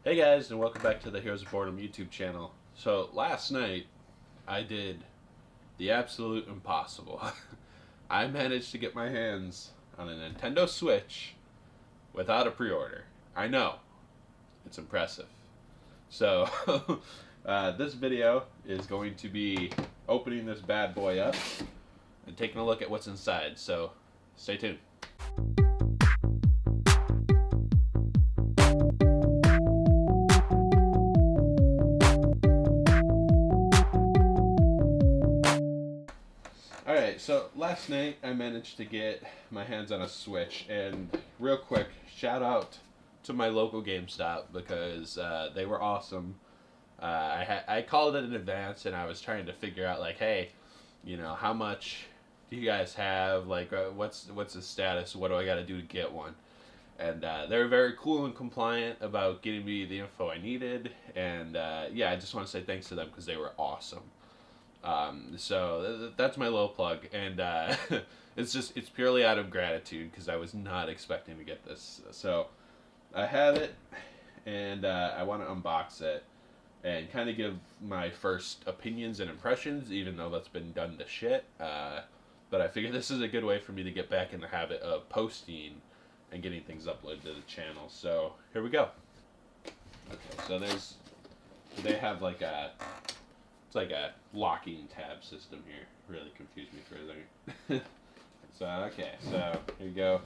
Hey guys, and welcome back to the Heroes of Boredom YouTube channel. So last night I did the absolute impossible. I managed to get my hands on a Nintendo Switch without a pre-order. I know, it's impressive. So this video is going to be opening this bad boy up and taking a look at what's inside. So stay tuned. Alright, so last night I managed to get my hands on a Switch, and real quick, shout out to my local GameStop because they were awesome. I called it in advance, and I was trying to figure out like, hey, how much do you guys have? Like, what's the status? What do I got to do to get one? And they were very cool and compliant about getting me the info I needed, and yeah, I just want to say thanks to them because they were awesome. That's my little plug, and it's purely out of gratitude because I was not expecting to get this. So I have it, and I want to unbox it and kind of give my first opinions and impressions, even though that's been done to shit. But I figure this is a good way for me to get back in the habit of posting and getting things uploaded to the channel. So here we go. Okay, so they have like it's like a locking tab system here. Really confused me for a second. So here you go.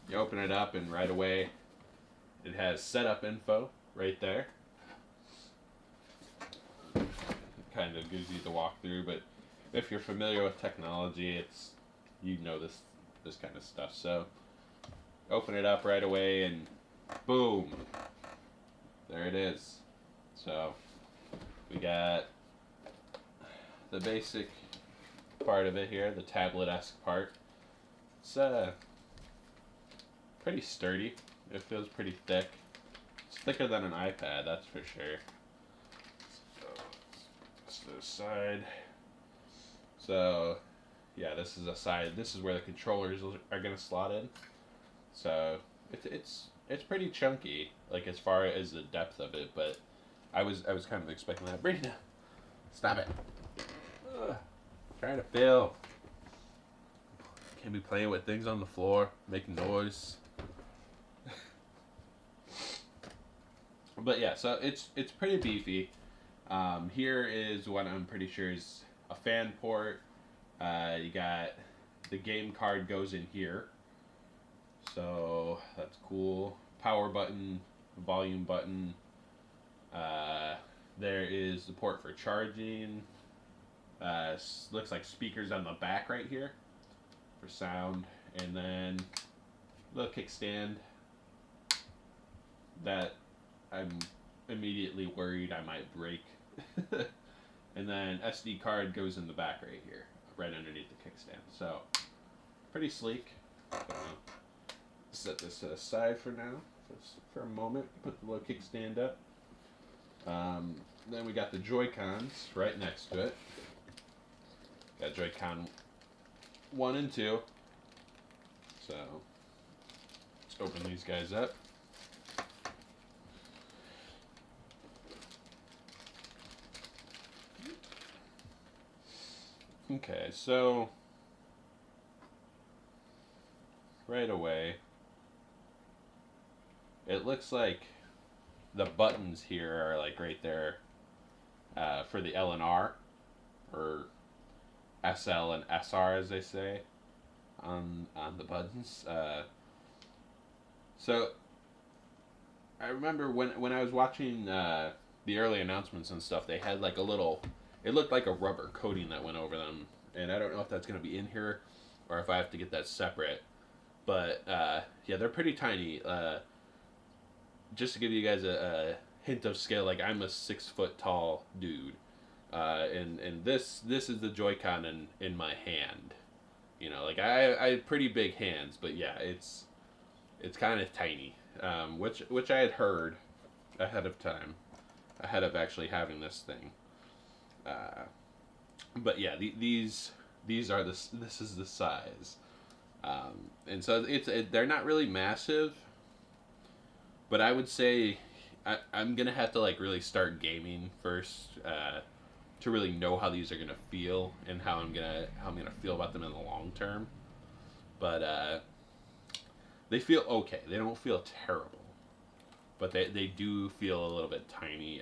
You open it up, and right away it has setup info right there. It kind of gives you the walkthrough, but if you're familiar with technology, you know this kind of stuff. So open it up right away, and boom, there it is. So we got the basic part of it here, the tablet-esque part. It's pretty sturdy. It feels pretty thick. It's thicker than an iPad, that's for sure. So, it's to the side. So, yeah, this is a side. This is where the controllers are gonna slot in. So, it's pretty chunky, like as far as the depth of it. But I was kind of expecting that. Brina, stop it. Ugh. Trying to fail. Can't be playing with things on the floor, making noise. But yeah, so it's pretty beefy. Here is what I'm pretty sure is a fan port. You got the game card goes in here, so that's cool. Power button, volume button. There is the port for charging. Looks like speakers on the back right here for sound, and then little kickstand that I'm immediately worried I might break. And then SD card goes in the back right here, right underneath the kickstand. So pretty sleek. Set this aside for now, for a moment. Put the little kickstand up. Then we got the Joy-Cons right next to it. Got Joy-Con 1 and 2. So let's open these guys up. Okay, so right away, it looks like the buttons here are like right there for the L and R, or SL and SR as they say on the buttons. So I remember when I was watching the early announcements and stuff, they had like a little. It looked like a rubber coating that went over them, and I don't know if that's going to be in here or if I have to get that separate. But yeah, they're pretty tiny. Just to give you guys a hint of scale, like I'm a 6 foot tall dude, and this is the Joy-Con in my hand. Like I have pretty big hands, but yeah, it's kind of tiny, which I had heard ahead of time, ahead of actually having this thing. But yeah, these are this is the size, and so they're not really massive, but I would say I'm gonna have to like really start gaming first to really know how these are gonna feel and how I'm gonna feel about them in the long term. But they feel okay. They don't feel terrible, but they do feel a little bit tiny.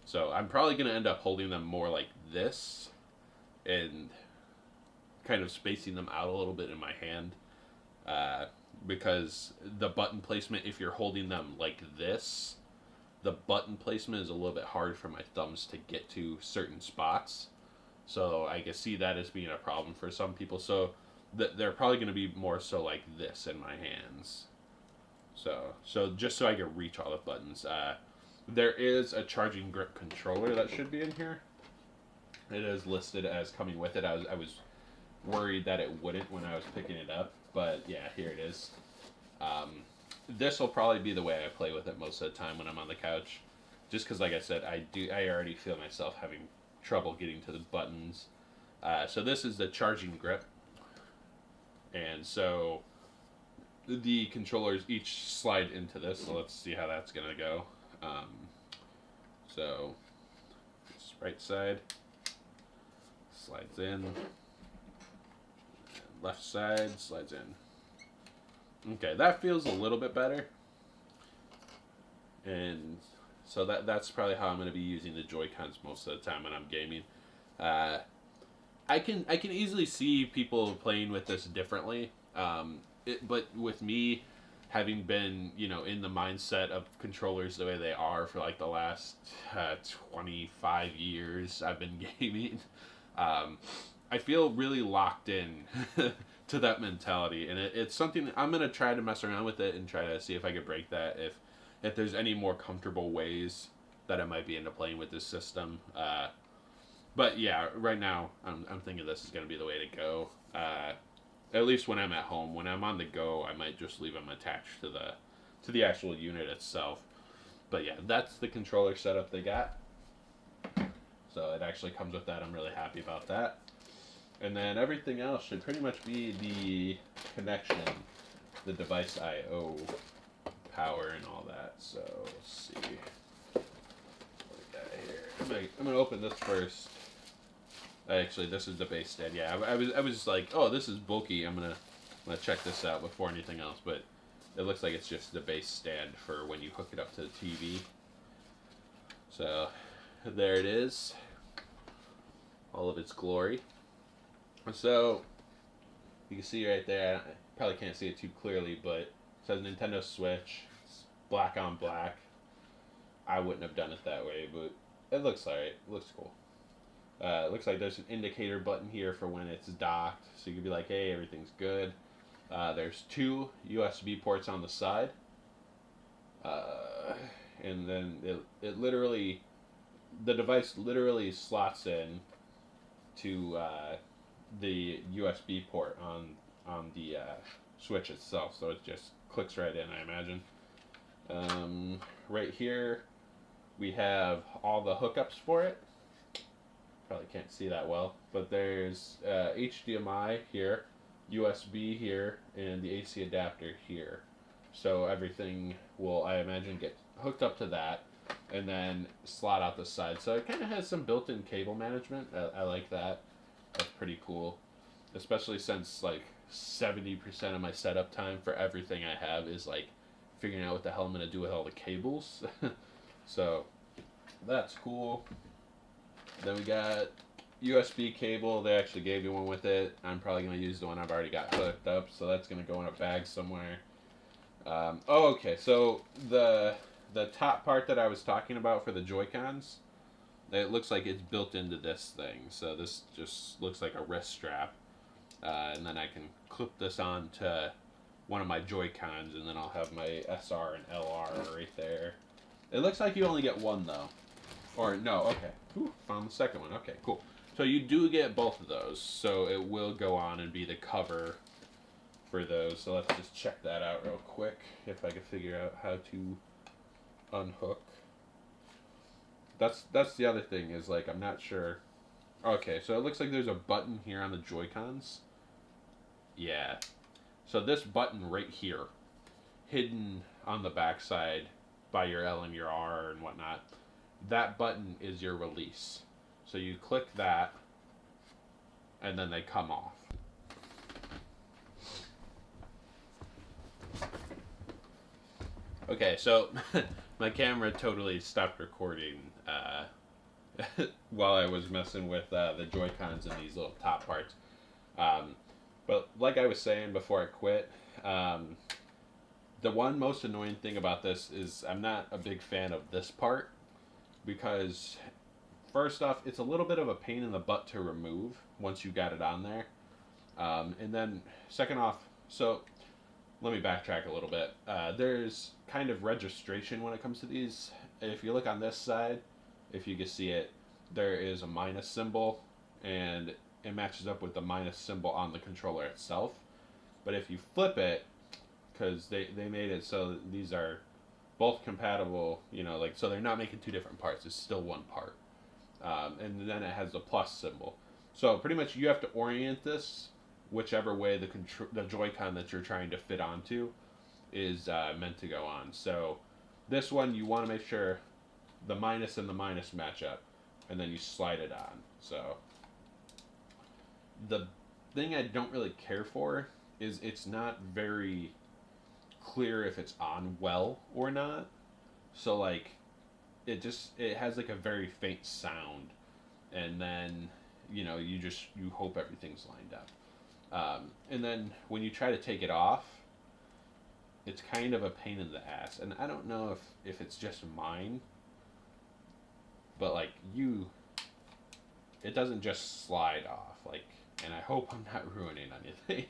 So I'm probably gonna end up holding them more like this and kind of spacing them out a little bit in my hand. Uh, because the button placement, if you're holding them like this, the button placement is a little bit hard for my thumbs to get to certain spots. So I can see that as being a problem for some people. So they're probably going to be more so like this in my hands. So just so I can reach all the buttons. There is a charging grip controller that should be in here. It is listed as coming with it. I was worried that it wouldn't when I was picking it up, but yeah, here it is. This will probably be the way I play with it most of the time when I'm on the couch, just because, like I said, I already feel myself having trouble getting to the buttons. So this is the charging grip, and so the controllers each slide into this. So let's see how that's gonna go. So this right side slides in, left side slides in. Okay, that feels a little bit better. And so that's probably how I'm going to be using the Joy-Cons most of the time when I'm gaming. I can easily see people playing with this differently. But with me having been, in the mindset of controllers the way they are for like the last 25 years I've been gaming, I feel really locked in to that mentality, and it's something I'm gonna try to mess around with it and try to see if I could break that. If there's any more comfortable ways that I might be into playing with this system. But yeah, right now I'm thinking this is gonna be the way to go. At least when I'm at home. When I'm on the go, I might just leave them attached to the actual unit itself. But yeah, that's the controller setup they got. So it actually comes with that. I'm really happy about that. And then everything else should pretty much be the connection, the device I/O power and all that. So let's see what we got here. I'm gonna open this first. Actually, this is the base stand. Yeah, I was like, oh, this is bulky. I'm gonna check this out before anything else. But it looks like it's just the base stand for when you hook it up to the TV. So there it is, all of its glory. So you can see right there, I probably can't see it too clearly, but it says Nintendo Switch. It's black on black. I wouldn't have done it that way, but it looks alright. It looks cool. It looks like there's an indicator button here for when it's docked, so you can be like, hey, everything's good. There's 2 USB ports on the side, and then it literally, the device literally slots in to the USB port on the Switch itself, so it just clicks right in, I imagine. Right here we have all the hookups for it. Probably can't see that well, but there's HDMI here, USB here, and the AC adapter here. So everything will, I imagine, get hooked up to that and then slot out the side. So it kind of has some built-in cable management. I like that. That's pretty cool, especially since like 70% of my setup time for everything I have is like figuring out what the hell I'm going to do with all the cables. So that's cool. Then we got USB cable. They actually gave me one with it. I'm probably going to use the one I've already got hooked up, so that's going to go in a bag somewhere. Okay, so the top part that I was talking about for the Joy-Cons, it looks like it's built into this thing. So this just looks like a wrist strap. And then I can clip this on to one of my Joy-Cons, and then I'll have my SR and LR right there. It looks like you only get one, though. Or, no, okay. Ooh, found the second one. Okay, cool. So you do get both of those. So it will go on and be the cover for those. So let's just check that out real quick, if I can figure out how to unhook. That's the other thing, is like, I'm not sure. Okay, so it looks like there's a button here on the Joy-Cons. Yeah. So this button right here, hidden on the backside, by your L and your R and whatnot. That button is your release. So you click that, and then they come off. Okay, so my camera totally stopped recording while I was messing with the Joy-Cons and these little top parts. But like I was saying before I quit, the one most annoying thing about this is I'm not a big fan of this part, because first off, it's a little bit of a pain in the butt to remove once you got it on there. And then second off, so let me backtrack a little bit. There's kind of registration when it comes to these. If you look on this side, if you can see it, there is a minus symbol, and it matches up with the minus symbol on the controller itself. But if you flip it, because they made it so that these are both compatible, you know, like, so they're not making two different parts, it's still one part. And then it has the plus symbol. So pretty much you have to orient this whichever way the Joy-Con that you're trying to fit onto is meant to go on. So this one, you want to make sure the minus and the minus match up, and then you slide it on. So the thing I don't really care for is it's not very clear if it's on well or not. So like it has like a very faint sound, and then you know you hope everything's lined up. And then when you try to take it off, it's kind of a pain in the ass. And I don't know if it's just mine, but like it doesn't just slide off. Like, and I hope I'm not ruining anything.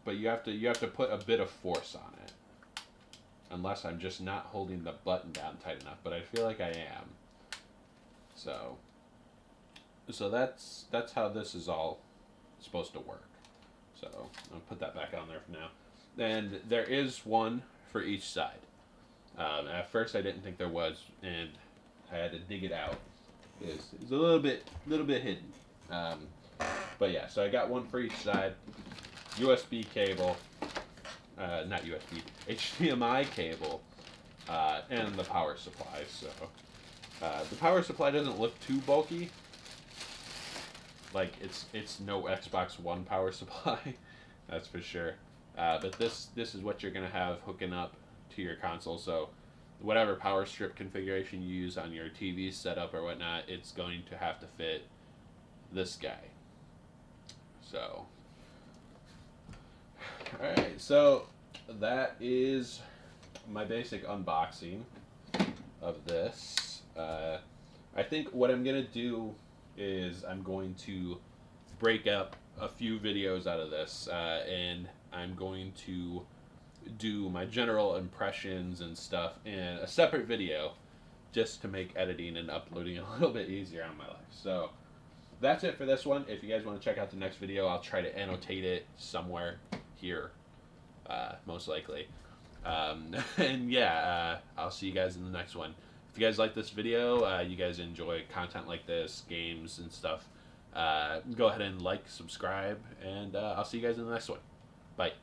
But you have to put a bit of force on it. Unless I'm just not holding the button down tight enough, but I feel like I am. So that's how this is all supposed to work. So I'll put that back on there for now. And there is one for each side. At first I didn't think there was, and I had to dig it out. It's a little bit hidden. But yeah, so I got one for each side. USB cable, not USB, HDMI cable, and the power supply. So the power supply doesn't look too bulky. Like it's no Xbox One power supply, that's for sure. But this is what you're gonna have hooking up to your console. So whatever power strip configuration you use on your TV setup or whatnot, it's going to have to fit this guy. So, all right. So that is my basic unboxing of this. I think what I'm gonna do is I'm going to break up a few videos out of this, and I'm going to do my general impressions and stuff in a separate video, just to make editing and uploading a little bit easier on my life. So that's it for this one. If you guys want to check out the next video, I'll try to annotate it somewhere here, most likely. And yeah, I'll see you guys in the next one. If you guys like this video, you guys enjoy content like this, games and stuff, go ahead and like, subscribe, and I'll see you guys in the next one. Bye.